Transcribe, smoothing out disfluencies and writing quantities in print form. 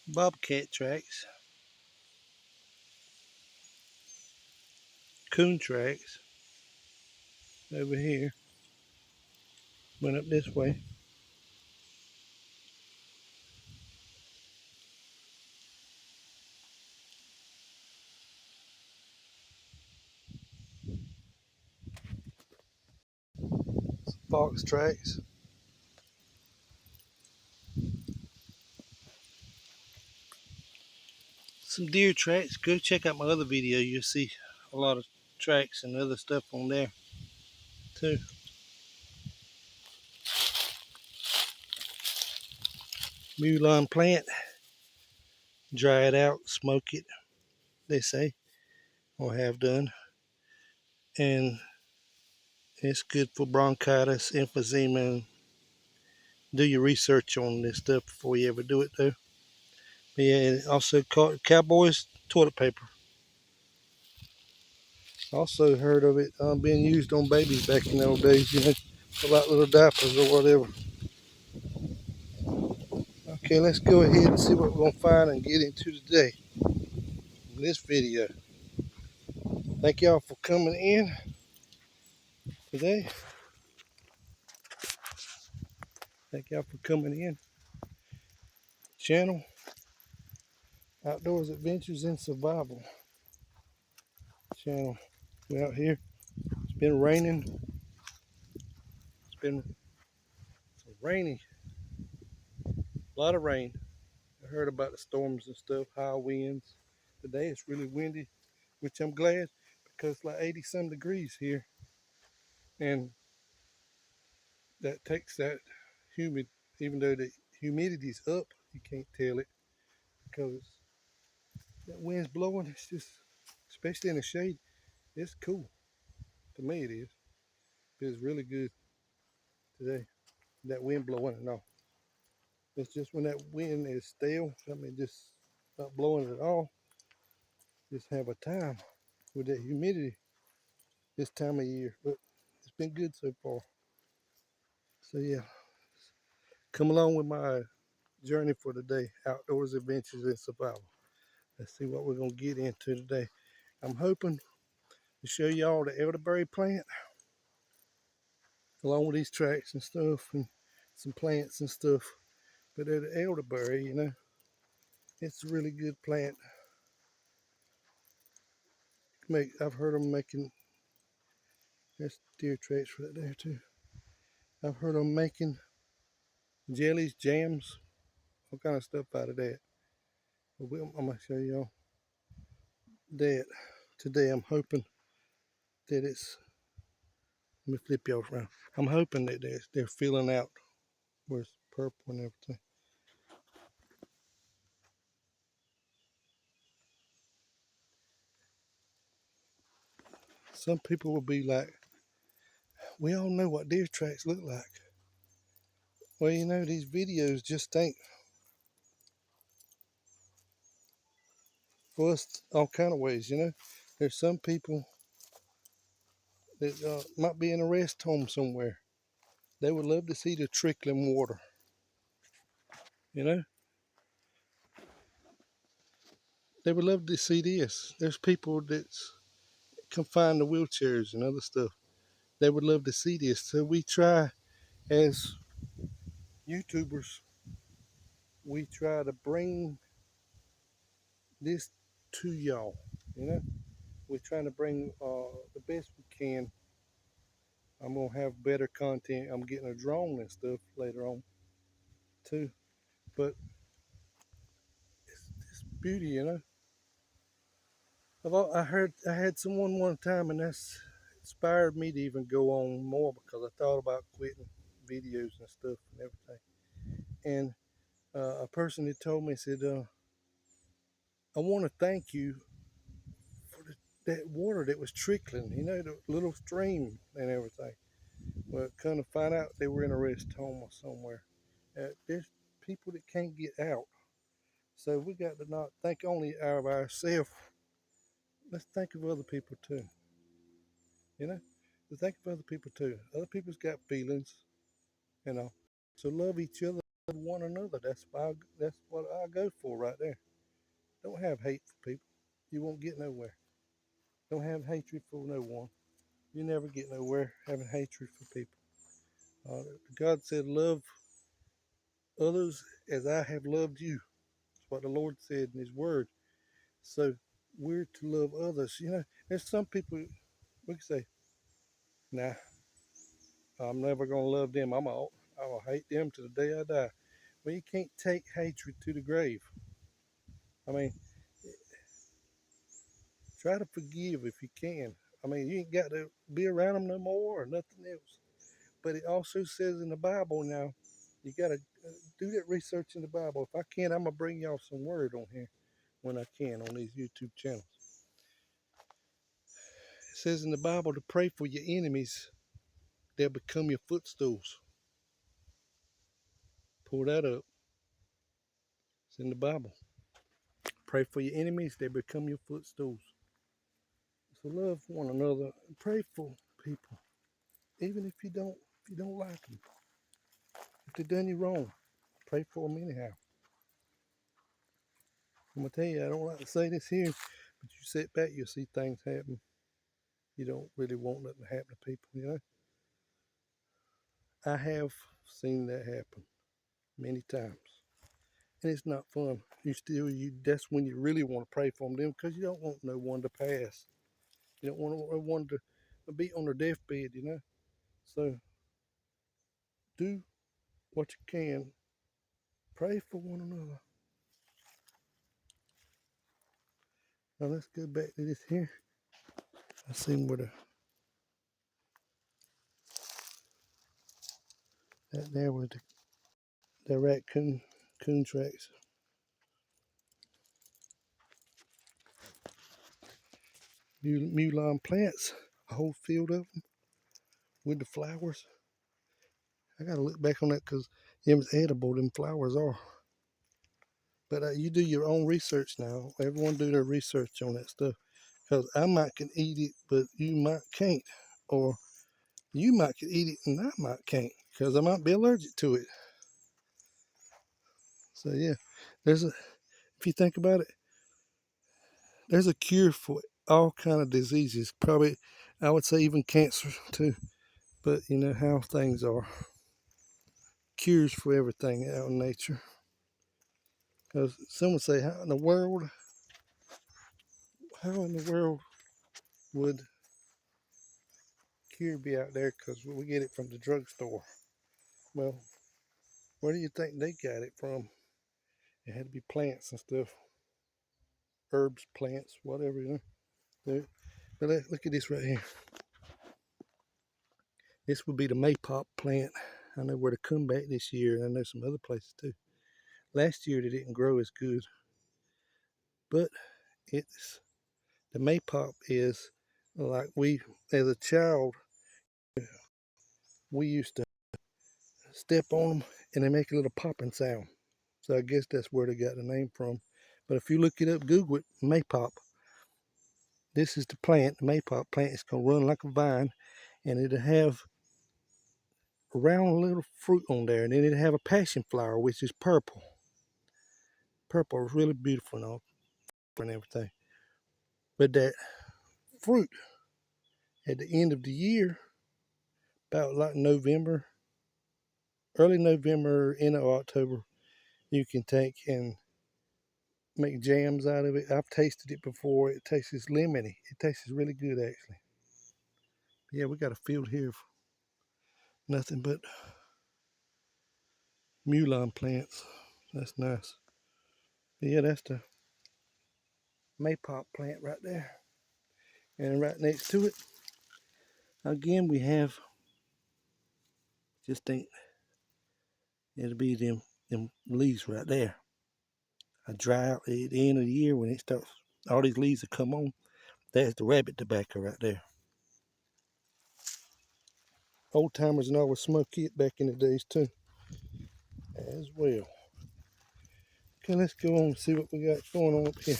bobcat tracks, coon tracks over here. Went up this way. Fox tracks. Some deer tracks. Go check out my other video. You'll see a lot of tracks and other stuff on there too. Mulon plant. Dry it out, smoke it, they say, or have done. And it's good for bronchitis, emphysema. Do your research on this stuff before you ever do it, though. But yeah, and also Cowboys toilet paper. Also heard of it being used on babies back in the old days, for like little diapers or whatever. Okay, let's go ahead and see what we're going to find and get into today in this video. Thank y'all for coming in today. Thank y'all for coming in. Channel Outdoors Adventures and Survival channel. We're out here. It's been raining. It's been rainy. A lot of rain. I heard about the storms and stuff, high winds. Today it's really windy, which I'm glad because it's like 80 some degrees here. And that takes that humid, even though the humidity's up, you can't tell it because that wind's blowing. It's just, especially in the shade, it's cool. To me it is. It's really good today. That wind blowing and all. It's just when that wind is stale, I mean just not blowing at all, just have a time with that humidity this time of year. But it's been good so far. So yeah, come along with my journey for today, outdoors adventures and survival. Let's see what we're gonna get into today. I'm hoping to show y'all the elderberry plant along with these tracks and stuff and some plants and stuff. But the elderberry, it's a really good plant. I've heard them making, there's deer tracks right there too. I've heard them making jellies, jams, all kind of stuff out of that. But I'm gonna show y'all that today. I'm hoping that it's, let me flip y'all around. I'm hoping that they're filling out where it's purple and everything. Some people will be like, we all know what deer tracks look like. Well, these videos just ain't for us all kind of ways, There's some people that might be in a rest home somewhere. They would love to see the trickling water, you know? They would love to see this. There's people that's confined to wheelchairs and other stuff. They would love to see this. So we try, as YouTubers, we try to bring this to y'all, We're trying to bring the best we can. I'm going to have better content. I'm getting a drone and stuff later on too. But it's beauty, I had someone one time, and that's inspired me to even go on more because I thought about quitting videos and stuff and everything. And a person had told me, said, I want to thank you for that water that was trickling, the little stream and everything. Well, kind of find out they were in a rest home or somewhere. There's people that can't get out. So we got to not think only of ourselves. Let's think of other people too. To think of other people too. Other people's got feelings, So love each other. one another. That's what I go for right there. Don't have hate for people. You won't get nowhere. Don't have hatred for no one. You never get nowhere having hatred for people. God said, "Love others as I have loved you." That's what the Lord said in His Word. So we're to love others. There's some people we can say, "Nah, I'm never gonna love them. I'll hate them to the day I die." Well, you can't take hatred to the grave. I mean, try to forgive if you can. I mean, you ain't got to be around them no more or nothing else. But it also says in the Bible now, you got to do that research in the Bible. If I can, I'm going to bring y'all some word on here when I can on these YouTube channels. It says in the Bible to pray for your enemies, they'll become your footstools. Pull that up. It's in the Bible. Pray for your enemies, they become your footstools. So love one another and pray for people, even if you don't like them. If they done you wrong, pray for them anyhow. I'm gonna tell you, I don't like to say this here, but you sit back, you'll see things happen. You don't really want nothing to happen to people. I have seen that happen many times, and it's not fun. That's when you really want to pray for them, because you don't want no one to pass. You don't want no one to be on their deathbed. So do what you can. Pray for one another. Now let's go back to this here. I seen where that there was the raccoon coon tracks. Mulan plants, a whole field of them with the flowers. I gotta look back on that because them's edible. Them flowers are. But you do your own research now. Everyone do their research on that stuff, because I might can eat it, but you might can't, or you might can eat it and I might can't, because I might be allergic to it. So yeah, if you think about it, there's a cure for all kind of diseases. Probably, I would say even cancer too. But you know how things are. Cures for everything out in nature. Because some would say, how in the world would cure be out there? Because we get it from the drugstore. Well, where do you think they got it from? It had to be plants and stuff, herbs, plants, whatever. But look at this right here. This would be the maypop plant. I know where to come back this year, and I know some other places too. Last year they didn't grow as good, but it's the maypop is like as a child, we used to step on them and they make a little popping sound. So I guess that's where they got the name from. But if you look it up, Google it, maypop. This is the plant, the maypop plant. It's gonna run like a vine, and it'll have a round little fruit on there, and then it'll have a passion flower, which is purple. Purple is really beautiful and all and everything. But that fruit at the end of the year, about like November, early November, end of October, you can take and make jams out of it. I've tasted it before. It tastes lemony. It tastes really good, actually. Yeah, we got a field here of nothing but Mulan plants. That's nice. But yeah, that's the maypop plant right there. And right next to it, again, we have, just think, it'll be them leaves right there. A drought at the end of the year when it starts, all these leaves will come on. That's the rabbit tobacco right there. Old timers and always smoke it back in the days too, as well. Okay, let's go on and see what we got going on up here.